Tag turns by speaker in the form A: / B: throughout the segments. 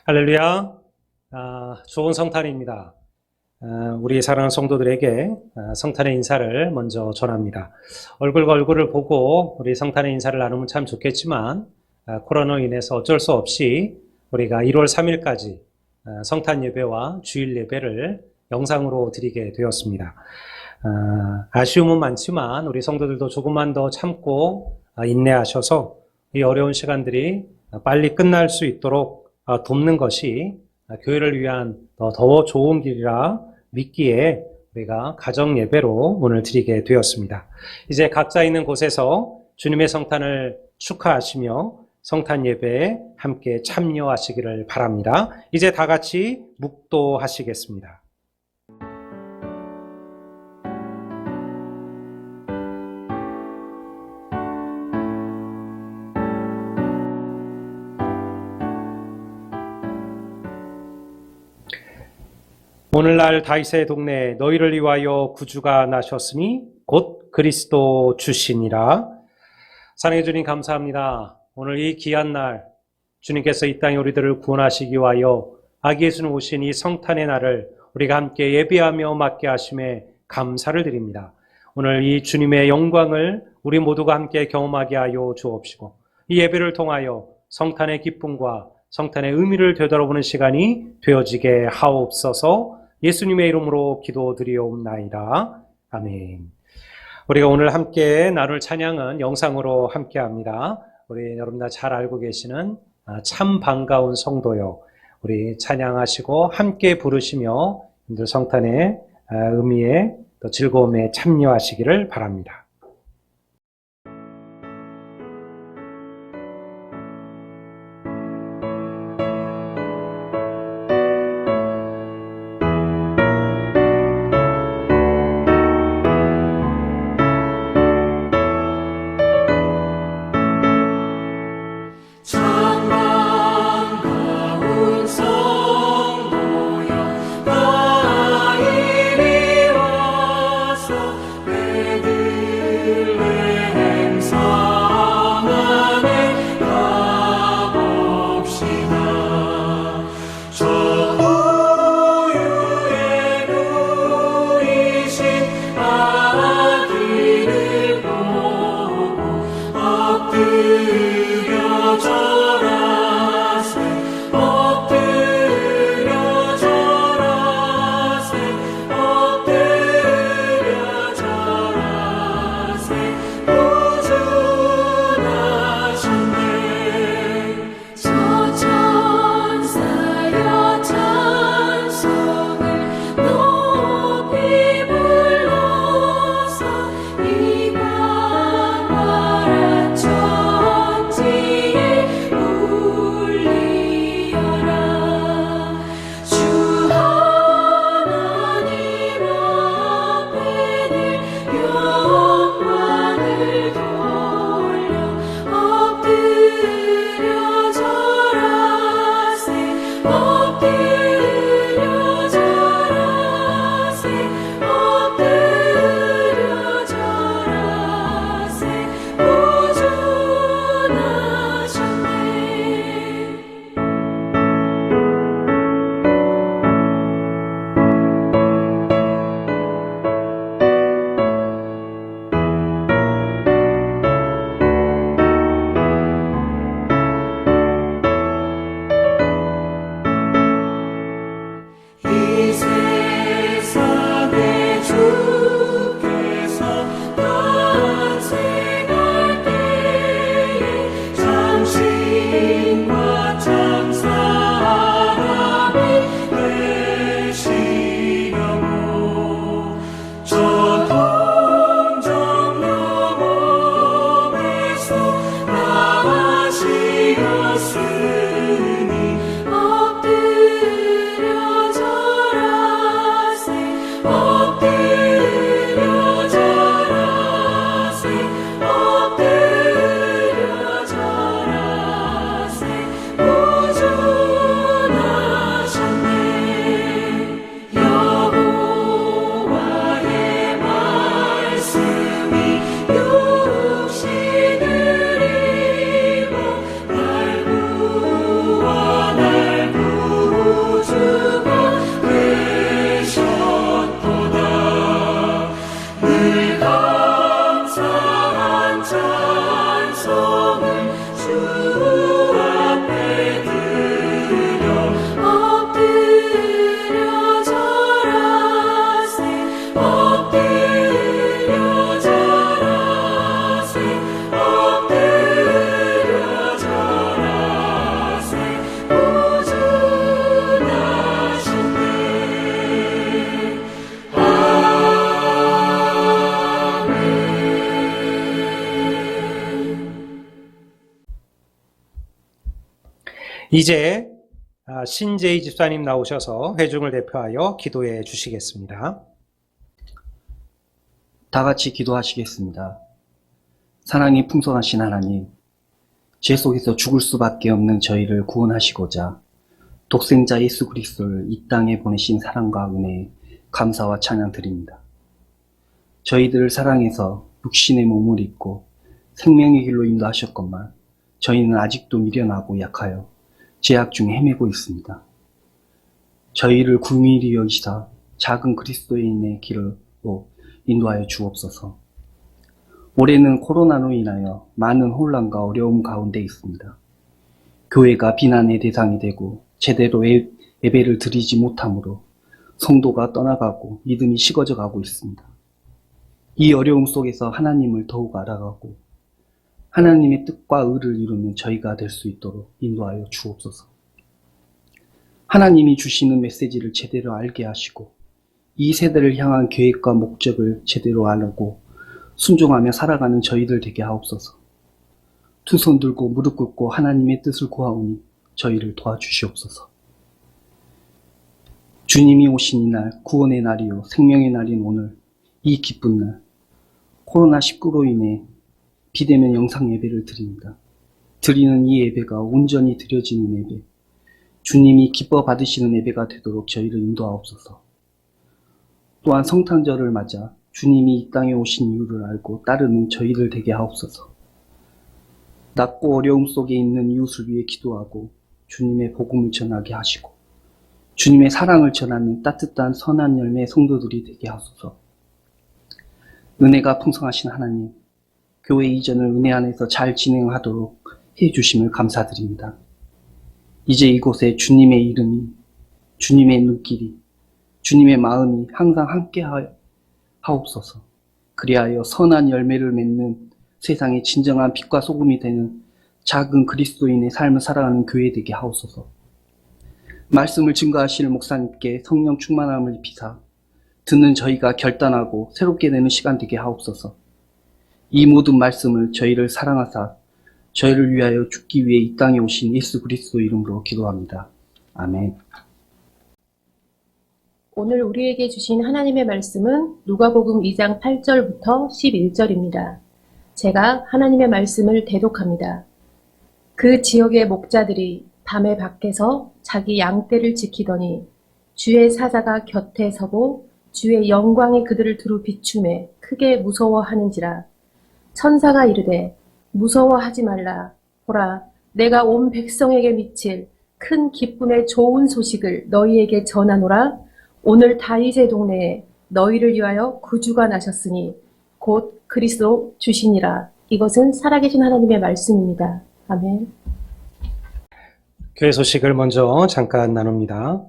A: 할렐루야. 좋은 성탄입니다. 우리 사랑하는 성도들에게 성탄의 인사를 먼저 전합니다. 얼굴과 얼굴을 보고 우리 성탄의 인사를 나누면 참 좋겠지만 코로나로 인해서 어쩔 수 없이 우리가 1월 3일까지 성탄 예배와 주일 예배를 영상으로 드리게 되었습니다. 아쉬움은 많지만 우리 성도들도 조금만 더 참고 인내하셔서 이 어려운 시간들이 빨리 끝날 수 있도록 돕는 것이 교회를 위한 더 좋은 길이라 믿기에 우리가 가정 예배로 오늘 드리게 되었습니다. 이제 각자 있는 곳에서 주님의 성탄을 축하하시며 성탄 예배에 함께 참여하시기를 바랍니다. 이제 다 같이 묵도하시겠습니다. 오늘날 다윗의 동네에 너희를 위하여 구주가 나셨으니 곧 그리스도 주시니라. 사랑해 주님 감사합니다. 오늘 이 귀한 날 주님께서 이 땅에 우리들을 구원하시기 위하여 아기 예수님 오신 이 성탄의 날을 우리가 함께 예배하며 맞게 하심에 감사를 드립니다. 오늘 이 주님의 영광을 우리 모두가 함께 경험하게 하여 주옵시고 이 예배를 통하여 성탄의 기쁨과 성탄의 의미를 되돌아보는 시간이 되어지게 하옵소서. 예수님의 이름으로 기도드리옵나이다. 아멘. 우리가 오늘 함께 나눌 찬양은 영상으로 함께 합니다. 우리 여러분 다 잘 알고 계시는 참 반가운 성도요. 우리 찬양하시고 함께 부르시며 성탄의 의미에 또 즐거움에 참여하시기를 바랍니다.
B: 이
A: 이제 신재희 집사님 나오셔서 회중을 대표하여 기도해 주시겠습니다.
B: 다 같이 기도하시겠습니다. 사랑이 풍성하신 하나님, 죄 속에서 죽을 수밖에 없는 저희를 구원하시고자 독생자 예수 그리스도를 이 땅에 보내신 사랑과 은혜에 감사와 찬양 드립니다. 저희들을 사랑해서 육신의 몸을 입고 생명의 길로 인도하셨건만 저희는 아직도 미련하고 약하여 죄악 중에 헤매고 있습니다. 저희를 구밀히 여기사 작은 그리스도인의 길로 인도하여 주옵소서. 올해는 코로나로 인하여 많은 혼란과 어려움 가운데 있습니다. 교회가 비난의 대상이 되고 제대로 예배를 드리지 못하므로 성도가 떠나가고 믿음이 식어져 가고 있습니다. 이 어려움 속에서 하나님을 더욱 알아가고 하나님의 뜻과 의를 이루는 저희가 될 수 있도록 인도하여 주옵소서. 하나님이 주시는 메시지를 제대로 알게 하시고 이 세대를 향한 계획과 목적을 제대로 알고 순종하며 살아가는 저희들 되게 하옵소서. 두 손 들고 무릎 꿇고 하나님의 뜻을 구하오니 저희를 도와주시옵소서. 주님이 오신 이날, 구원의 날이요 생명의 날인 오늘, 이 기쁜 날, 코로나19로 인해 비대면 영상 예배를 드립니다. 드리는 이 예배가 온전히 드려지는 예배, 주님이 기뻐 받으시는 예배가 되도록 저희를 인도하옵소서. 또한 성탄절을 맞아 주님이 이 땅에 오신 이유를 알고 따르는 저희들 되게 하옵소서. 낮고 어려움 속에 있는 이웃을 위해 기도하고 주님의 복음을 전하게 하시고 주님의 사랑을 전하는 따뜻한 선한 열매의 성도들이 되게 하소서. 은혜가 풍성하신 하나님, 교회 이전을 은혜 안에서 잘 진행하도록 해주심을 감사드립니다. 이제 이곳에 주님의 이름이, 주님의 눈길이, 주님의 마음이 항상 함께 하옵소서. 그리하여 선한 열매를 맺는 세상의 진정한 빛과 소금이 되는 작은 그리스도인의 삶을 살아가는 교회 되게 하옵소서. 말씀을 증거하실 목사님께 성령 충만함을 입히사 듣는 저희가 결단하고 새롭게 되는 시간 되게 하옵소서. 이 모든 말씀을 저희를 사랑하사 저희를 위하여 죽기 위해 이 땅에 오신 예수 그리스도 이름으로 기도합니다. 아멘.
C: 오늘 우리에게 주신 하나님의 말씀은 누가복음 2장 8절부터 11절입니다. 제가 하나님의 말씀을 대독합니다. 그 지역의 목자들이 밤에 밖에서 자기 양떼를 지키더니 주의 사자가 곁에 서고 주의 영광이 그들을 두루 비추매 크게 무서워하는지라. 천사가 이르되 무서워하지 말라. 보라, 내가 온 백성에게 미칠 큰 기쁨의 좋은 소식을 너희에게 전하노라. 오늘 다윗의 동네에 너희를 위하여 구주가 나셨으니 곧 그리스도 주시니라. 이것은 살아계신 하나님의 말씀입니다. 아멘.
A: 교회 소식을 먼저 잠깐 나눕니다.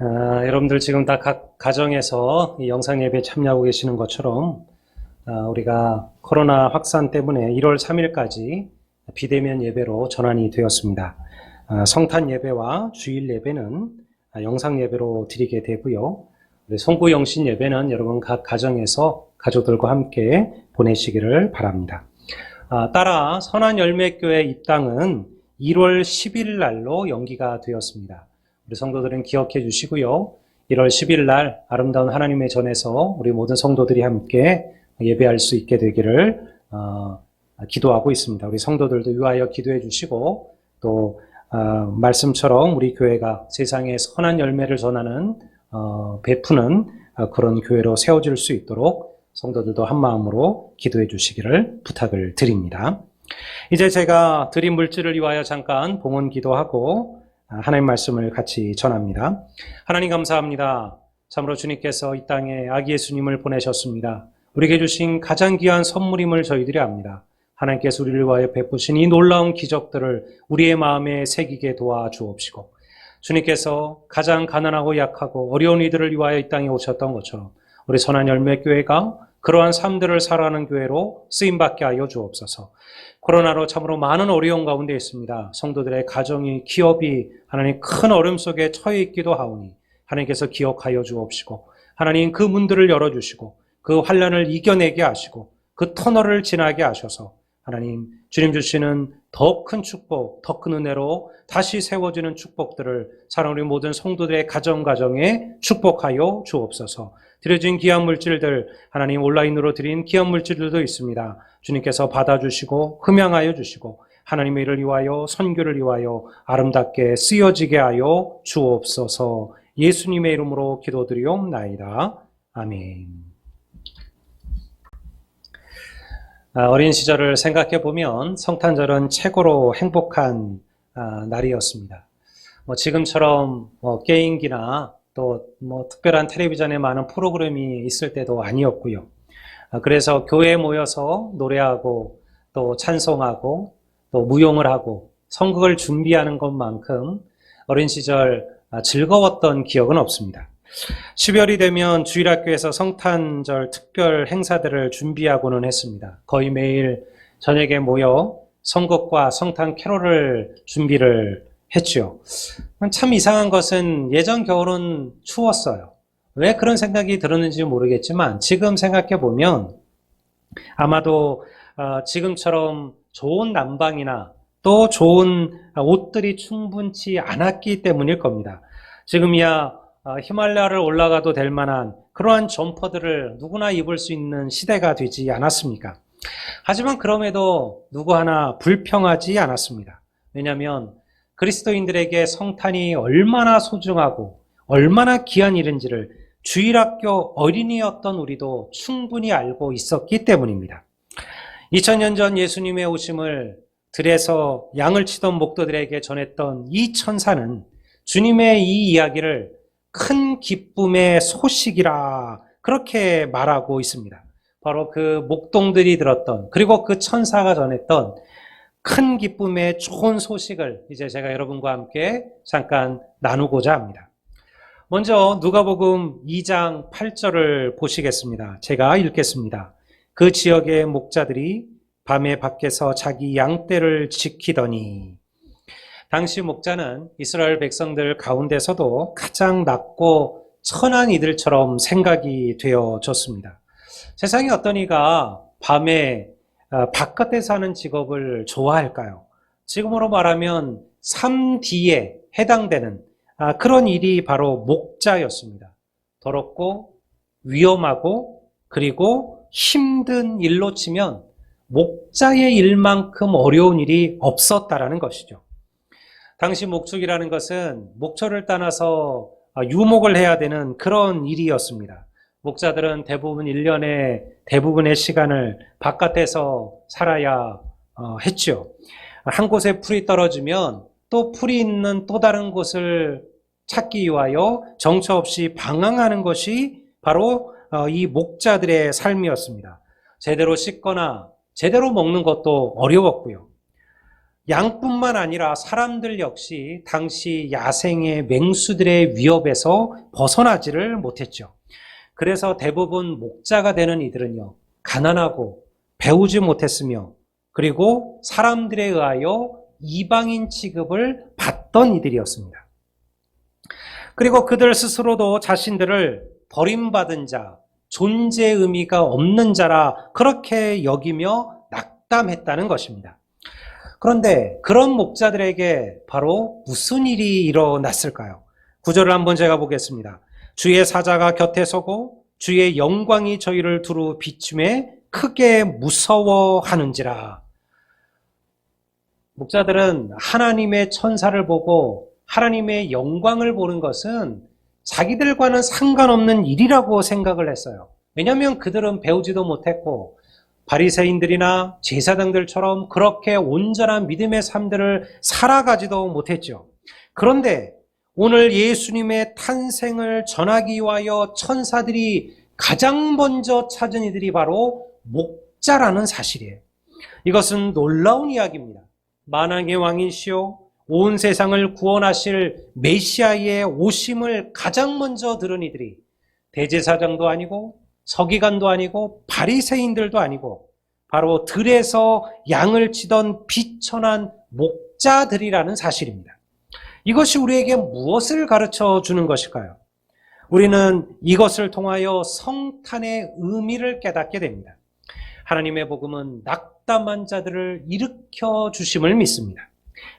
A: 여러분들 지금 다 각 가정에서 이 영상 예배에 참여하고 계시는 것처럼 우리가 코로나 확산 때문에 1월 3일까지 비대면 예배로 전환이 되었습니다. 성탄 예배와 주일 예배는 영상 예배로 드리게 되고요. 송구 영신 예배는 여러분 각 가정에서 가족들과 함께 보내시기를 바랍니다. 따라 선한 열매교회 입당은 1월 10일 날로 연기가 되었습니다. 우리 성도들은 기억해 주시고요. 1월 10일 날 아름다운 하나님의 전에서 우리 모든 성도들이 함께 예배할 수 있게 되기를 기도하고 있습니다. 우리 성도들도 위하여 기도해 주시고 또 말씀처럼 우리 교회가 세상에 선한 열매를 전하는 베푸는 그런 교회로 세워질 수 있도록 성도들도 한 마음으로 기도해 주시기를 부탁을 드립니다. 이제 제가 드린 물질을 위하여 잠깐 봉헌 기도하고 하나님 말씀을 같이 전합니다. 하나님 감사합니다. 참으로 주님께서 이 땅에 아기 예수님을 보내셨습니다. 우리에게 주신 가장 귀한 선물임을 저희들이 압니다. 하나님께서 우리를 위하여 베푸신 이 놀라운 기적들을 우리의 마음에 새기게 도와주옵시고 주님께서 가장 가난하고 약하고 어려운 이들을 위하여 이 땅에 오셨던 것처럼 우리 선한 열매교회가 그러한 삶들을 살아가는 교회로 쓰임받게 하여 주옵소서. 코로나로 참으로 많은 어려움 가운데 있습니다. 성도들의 가정이, 기업이 하나님 큰 어려움 속에 처해 있기도 하오니 하나님께서 기억하여 주옵시고 하나님 그 문들을 열어주시고 그 환난을 이겨내게 하시고 그 터널을 지나게 하셔서 하나님 주님 주시는 더 큰 축복, 더 큰 은혜로 다시 세워지는 축복들을 사랑하는 우리 모든 성도들의 가정에 축복하여 주옵소서. 드려진 귀한 물질들, 하나님 온라인으로 드린 귀한 물질들도 있습니다. 주님께서 받아주시고 흠양하여 주시고 하나님의 일을 위하여 선교를 위하여 아름답게 쓰여지게 하여 주옵소서. 예수님의 이름으로 기도드리옵나이다. 아멘. 어린 시절을 생각해 보면 성탄절은 최고로 행복한 날이었습니다. 지금처럼 게임기나 또 특별한 텔레비전에 많은 프로그램이 있을 때도 아니었고요. 그래서 교회에 모여서 노래하고 또 찬송하고 또 무용을 하고 성극을 준비하는 것만큼 어린 시절 즐거웠던 기억은 없습니다. 12월이 되면 주일학교에서 성탄절 특별 행사들을 준비하고는 했습니다. 거의 매일 저녁에 모여 성극과 성탄 캐롤을 준비를 했죠. 참 이상한 것은 예전 겨울은 추웠어요. 왜 그런 생각이 들었는지 모르겠지만 지금 생각해 보면 아마도 지금처럼 좋은 난방이나 또 좋은 옷들이 충분치 않았기 때문일 겁니다. 지금이야 히말라야를 올라가도 될 만한 그러한 점퍼들을 누구나 입을 수 있는 시대가 되지 않았습니까? 하지만 그럼에도 누구 하나 불평하지 않았습니다. 왜냐하면 그리스도인들에게 성탄이 얼마나 소중하고 얼마나 귀한 일인지를 주일학교 어린이였던 우리도 충분히 알고 있었기 때문입니다. 2000년 전 예수님의 오심을 들에서 양을 치던 목도들에게 전했던 이 천사는 주님의 이 이야기를 큰 기쁨의 소식이라 그렇게 말하고 있습니다. 바로 그 목동들이 들었던 그리고 그 천사가 전했던 큰 기쁨의 좋은 소식을 이제 제가 여러분과 함께 잠깐 나누고자 합니다. 먼저 누가복음 2장 8절을 보시겠습니다. 제가 읽겠습니다. 그 지역의 목자들이 밤에 밖에서 자기 양떼를 지키더니. 당시 목자는 이스라엘 백성들 가운데서도 가장 낮고 천한 이들처럼 생각이 되어졌습니다. 세상에 어떤 이가 밤에 바깥에서 하는 직업을 좋아할까요? 지금으로 말하면 3D에 해당되는 그런 일이 바로 목자였습니다. 더럽고 위험하고 그리고 힘든 일로 치면 목자의 일만큼 어려운 일이 없었다라는 것이죠. 당시 목축이라는 것은 목초를 따놔서 유목을 해야 되는 그런 일이었습니다. 목자들은 대부분 1년의 대부분의 시간을 바깥에서 살아야 했죠. 한 곳에 풀이 떨어지면 또 풀이 있는 또 다른 곳을 찾기 위하여 정처 없이 방황하는 것이 바로 이 목자들의 삶이었습니다. 제대로 씻거나 제대로 먹는 것도 어려웠고요. 양뿐만 아니라 사람들 역시 당시 야생의 맹수들의 위협에서 벗어나지를 못했죠. 그래서 대부분 목자가 되는 이들은요, 가난하고 배우지 못했으며 그리고 사람들에 의하여 이방인 취급을 받던 이들이었습니다. 그리고 그들 스스로도 자신들을 버림받은 자, 존재 의미가 없는 자라 그렇게 여기며 낙담했다는 것입니다. 그런데 그런 목자들에게 바로 무슨 일이 일어났을까요? 9절을 한번 제가 보겠습니다. 주의 사자가 곁에 서고 주의 영광이 저희를 두루 비춤에 크게 무서워하는지라. 목자들은 하나님의 천사를 보고 하나님의 영광을 보는 것은 자기들과는 상관없는 일이라고 생각을 했어요. 왜냐하면 그들은 배우지도 못했고 바리새인들이나 제사장들처럼 그렇게 온전한 믿음의 삶들을 살아가지도 못했죠. 그런데 오늘 예수님의 탄생을 전하기 위하여 천사들이 가장 먼저 찾은 이들이 바로 목자라는 사실이에요. 이것은 놀라운 이야기입니다. 만왕의 왕이시오 온 세상을 구원하실 메시아의 오심을 가장 먼저 들은 이들이 대제사장도 아니고 서기관도 아니고 바리새인들도 아니고 바로 들에서 양을 치던 비천한 목자들이라는 사실입니다. 이것이 우리에게 무엇을 가르쳐 주는 것일까요? 우리는 이것을 통하여 성탄의 의미를 깨닫게 됩니다. 하나님의 복음은 낙담한 자들을 일으켜 주심을 믿습니다.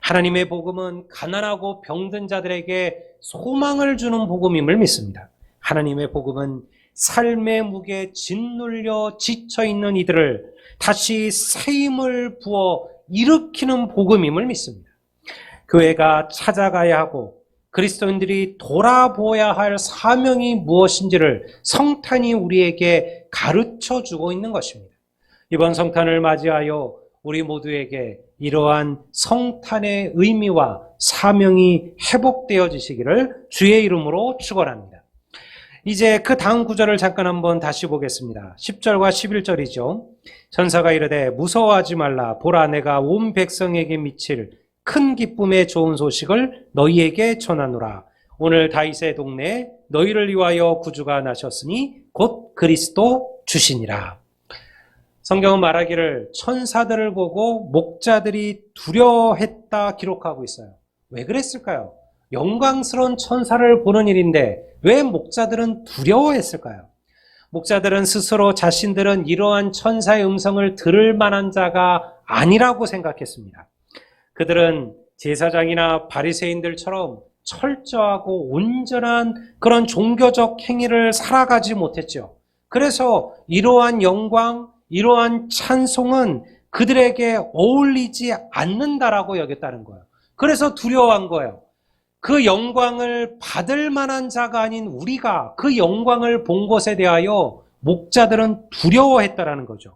A: 하나님의 복음은 가난하고 병든 자들에게 소망을 주는 복음임을 믿습니다. 하나님의 복음은 삶의 무게에 짓눌려 지쳐있는 이들을 다시 새 힘을 부어 일으키는 복음임을 믿습니다. 교회가 찾아가야 하고 그리스도인들이 돌아보아야 할 사명이 무엇인지를 성탄이 우리에게 가르쳐주고 있는 것입니다. 이번 성탄을 맞이하여 우리 모두에게 이러한 성탄의 의미와 사명이 회복되어지시기를 주의 이름으로 축원합니다. 이제 그 다음 구절을 잠깐 한번 다시 보겠습니다. 10절과 11절이죠. 천사가 이르되 무서워하지 말라. 보라, 내가 온 백성에게 미칠 큰 기쁨의 좋은 소식을 너희에게 전하노라. 오늘 다윗의 동네에 너희를 위하여 구주가 나셨으니 곧 그리스도 주시니라. 성경은 말하기를 천사들을 보고 목자들이 두려워했다 기록하고 있어요. 왜 그랬을까요? 영광스러운 천사를 보는 일인데 왜 목자들은 두려워했을까요? 목자들은 스스로 자신들은 이러한 천사의 음성을 들을 만한 자가 아니라고 생각했습니다. 그들은 제사장이나 바리새인들처럼 철저하고 온전한 그런 종교적 행위를 살아가지 못했죠. 그래서 이러한 영광, 이러한 찬송은 그들에게 어울리지 않는다라고 여겼다는 거예요. 그래서 두려워한 거예요. 그 영광을 받을 만한 자가 아닌 우리가 그 영광을 본 것에 대하여 목자들은 두려워했다라는 거죠.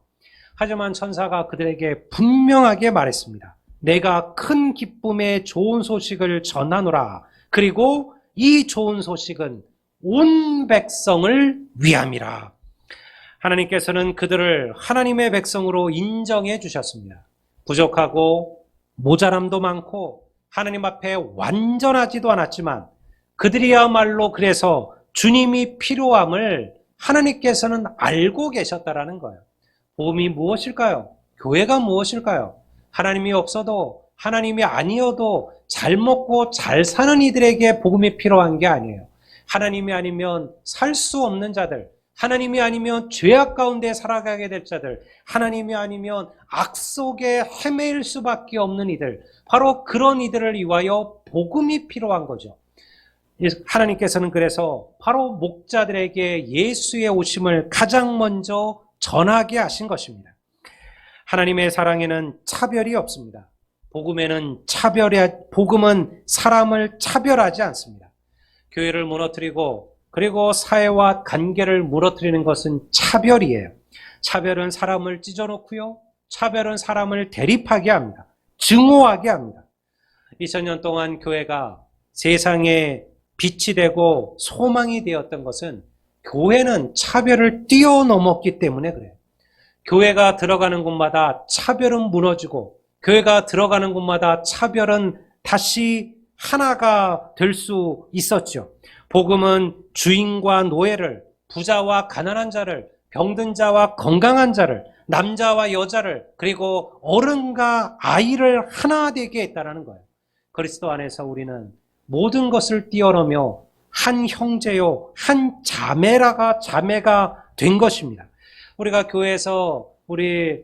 A: 하지만 천사가 그들에게 분명하게 말했습니다. 내가 큰 기쁨의 좋은 소식을 전하노라. 그리고 이 좋은 소식은 온 백성을 위함이라. 하나님께서는 그들을 하나님의 백성으로 인정해 주셨습니다. 부족하고 모자람도 많고 하나님 앞에 완전하지도 않았지만 그들이야말로 그래서 주님이 필요함을 하나님께서는 알고 계셨다라는 거예요. 복음이 무엇일까요? 교회가 무엇일까요? 하나님이 없어도 하나님이 아니어도 잘 먹고 잘 사는 이들에게 복음이 필요한 게 아니에요. 하나님이 아니면 살 수 없는 자들, 하나님이 아니면 죄악 가운데 살아가게 될 자들, 하나님이 아니면 악 속에 헤매일 수밖에 없는 이들, 바로 그런 이들을 위하여 복음이 필요한 거죠. 하나님께서는 그래서 바로 목자들에게 예수의 오심을 가장 먼저 전하게 하신 것입니다. 하나님의 사랑에는 차별이 없습니다. 복음은 사람을 차별하지 않습니다. 교회를 무너뜨리고 그리고 사회와 관계를 무너뜨리는 것은 차별이에요. 차별은 사람을 찢어놓고요. 차별은 사람을 대립하게 합니다. 증오하게 합니다. 2000년 동안 교회가 세상에 빛이 되고 소망이 되었던 것은 교회는 차별을 뛰어넘었기 때문에 그래요. 교회가 들어가는 곳마다 차별은 무너지고 교회가 들어가는 곳마다 차별은 다시 하나가 될 수 있었죠. 복음은 주인과 노예를, 부자와 가난한 자를, 병든 자와 건강한 자를, 남자와 여자를, 그리고 어른과 아이를 하나 되게 했다는 거예요. 그리스도 안에서 우리는 모든 것을 뛰어넘어 한 형제요, 한 자매가 된 것입니다. 우리가 교회에서 우리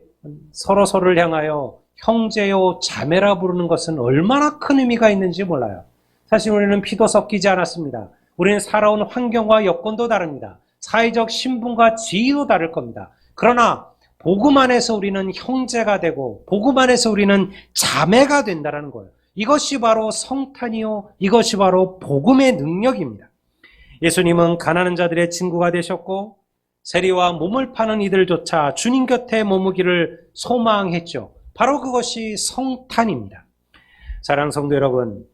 A: 서로를 향하여 형제요, 자매라 부르는 것은 얼마나 큰 의미가 있는지 몰라요. 사실 우리는 피도 섞이지 않았습니다. 우리는 살아온 환경과 여건도 다릅니다. 사회적 신분과 지위도 다를 겁니다. 그러나 복음 안에서 우리는 형제가 되고 복음 안에서 우리는 자매가 된다는 거예요. 이것이 바로 성탄이요, 이것이 바로 복음의 능력입니다. 예수님은 가난한 자들의 친구가 되셨고 세리와 몸을 파는 이들조차 주님 곁에 머무기를 소망했죠. 바로 그것이 성탄입니다. 사랑하는 성도 여러분,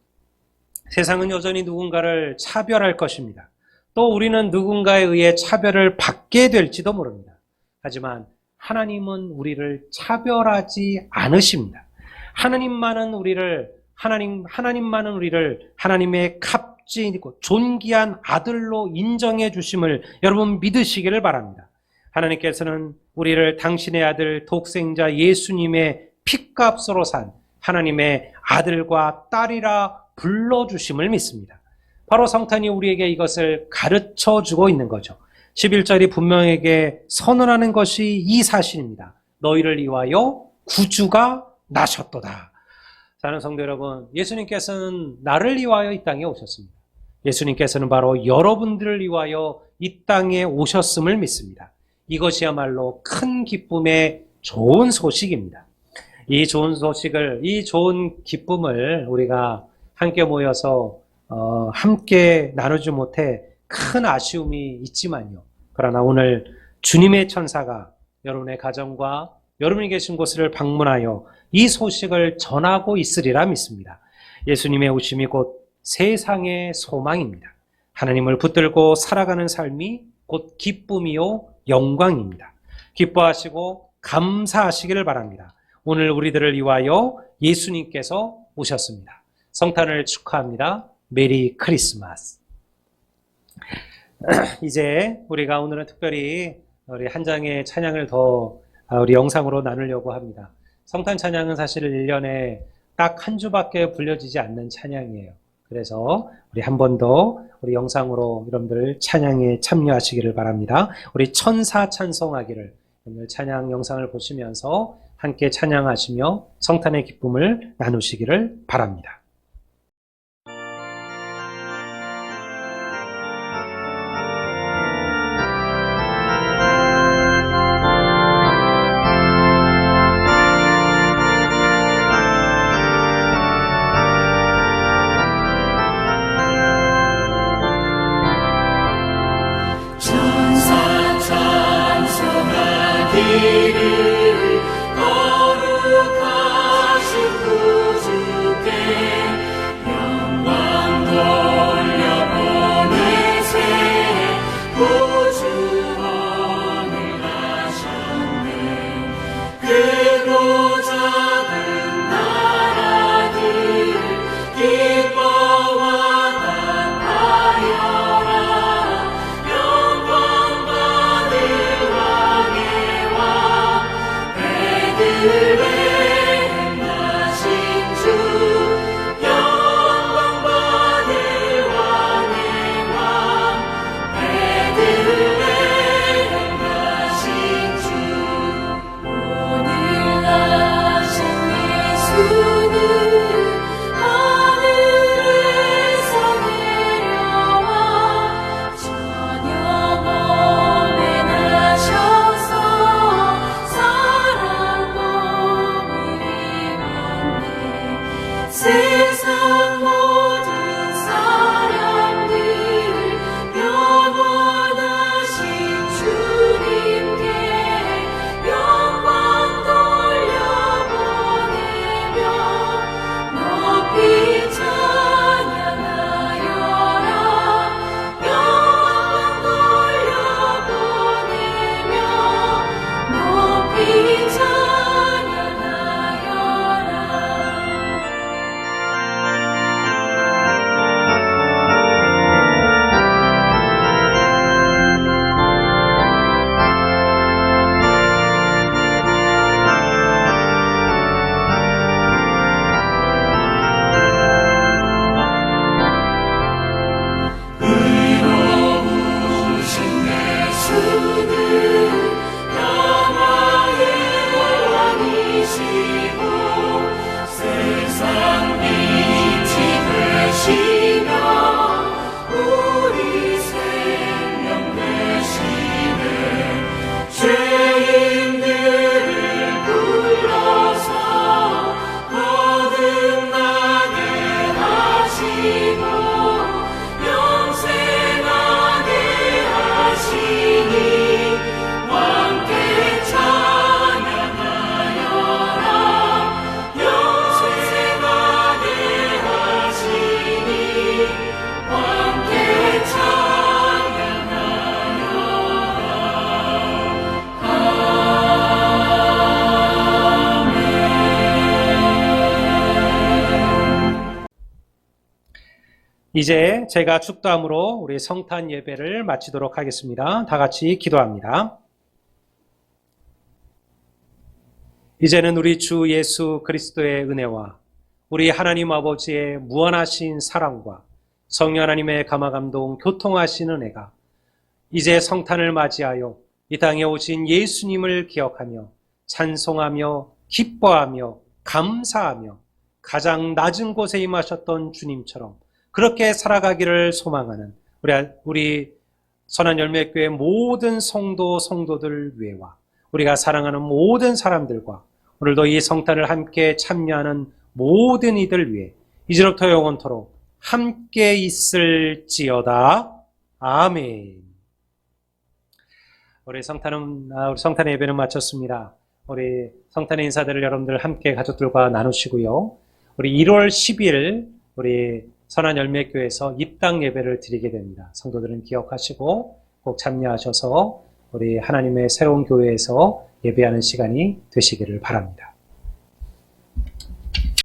A: 세상은 여전히 누군가를 차별할 것입니다. 또 우리는 누군가에 의해 차별을 받게 될지도 모릅니다. 하지만 하나님은 우리를 차별하지 않으십니다. 하나님만은 우리를 하나님의 값지고 존귀한 아들로 인정해 주심을 여러분 믿으시기를 바랍니다. 하나님께서는 우리를 당신의 아들 독생자 예수님의 핏값으로 산 하나님의 아들과 딸이라 불러주심을 믿습니다. 바로 성탄이 우리에게 이것을 가르쳐 주고 있는 거죠. 11절이 분명하게 선언하는 것이 이 사실입니다. 너희를 위하여 구주가 나셨도다. 사랑하는 성도 여러분, 예수님께서는 나를 위하여 이 땅에 오셨습니다. 예수님께서는 바로 여러분들을 위하여 이 땅에 오셨음을 믿습니다. 이것이야말로 큰 기쁨의 좋은 소식입니다. 이 좋은 소식을, 이 좋은 기쁨을 우리가 함께 모여서 함께 나누지 못해 큰 아쉬움이 있지만요. 그러나 오늘 주님의 천사가 여러분의 가정과 여러분이 계신 곳을 방문하여 이 소식을 전하고 있으리라 믿습니다. 예수님의 오심이 곧 세상의 소망입니다. 하나님을 붙들고 살아가는 삶이 곧 기쁨이요 영광입니다. 기뻐하시고 감사하시기를 바랍니다. 오늘 우리들을 위하여 예수님께서 오셨습니다. 성탄을 축하합니다. 메리 크리스마스. 이제 우리가 오늘은 특별히 우리 한 장의 찬양을 더 우리 영상으로 나누려고 합니다. 성탄 찬양은 사실 1년에 딱 한 주밖에 불려지지 않는 찬양이에요. 그래서 우리 한 번 더 우리 영상으로 여러분들 찬양에 참여하시기를 바랍니다. 우리 천사 찬송하기를 오늘 찬양 영상을 보시면서 함께 찬양하시며 성탄의 기쁨을 나누시기를 바랍니다. 이제 제가 축도함으로 우리 성탄 예배를 마치도록 하겠습니다. 다 같이 기도합니다. 이제는 우리 주 예수 그리스도의 은혜와 우리 하나님 아버지의 무한하신 사랑과 성령 하나님의 감화감동 교통하신 은혜가 이제 성탄을 맞이하여 이 땅에 오신 예수님을 기억하며 찬송하며 기뻐하며 감사하며 가장 낮은 곳에 임하셨던 주님처럼 그렇게 살아가기를 소망하는 우리 선한열매교회 모든 성도들 위해와 우리가 사랑하는 모든 사람들과 오늘도 이 성탄을 함께 참여하는 모든 이들 위해 이제로부터 영원토록 함께 있을지어다. 아멘. 우리 성탄의 예배는 마쳤습니다. 우리 성탄의 인사들을 여러분들 함께 가족들과 나누시고요. 우리 1월 10일 우리 선한열매교회에서 입당 예배를 드리게 됩니다. 성도들은 기억하시고 꼭 참여하셔서 우리 하나님의 새로운 교회에서 예배하는 시간이 되시기를 바랍니다.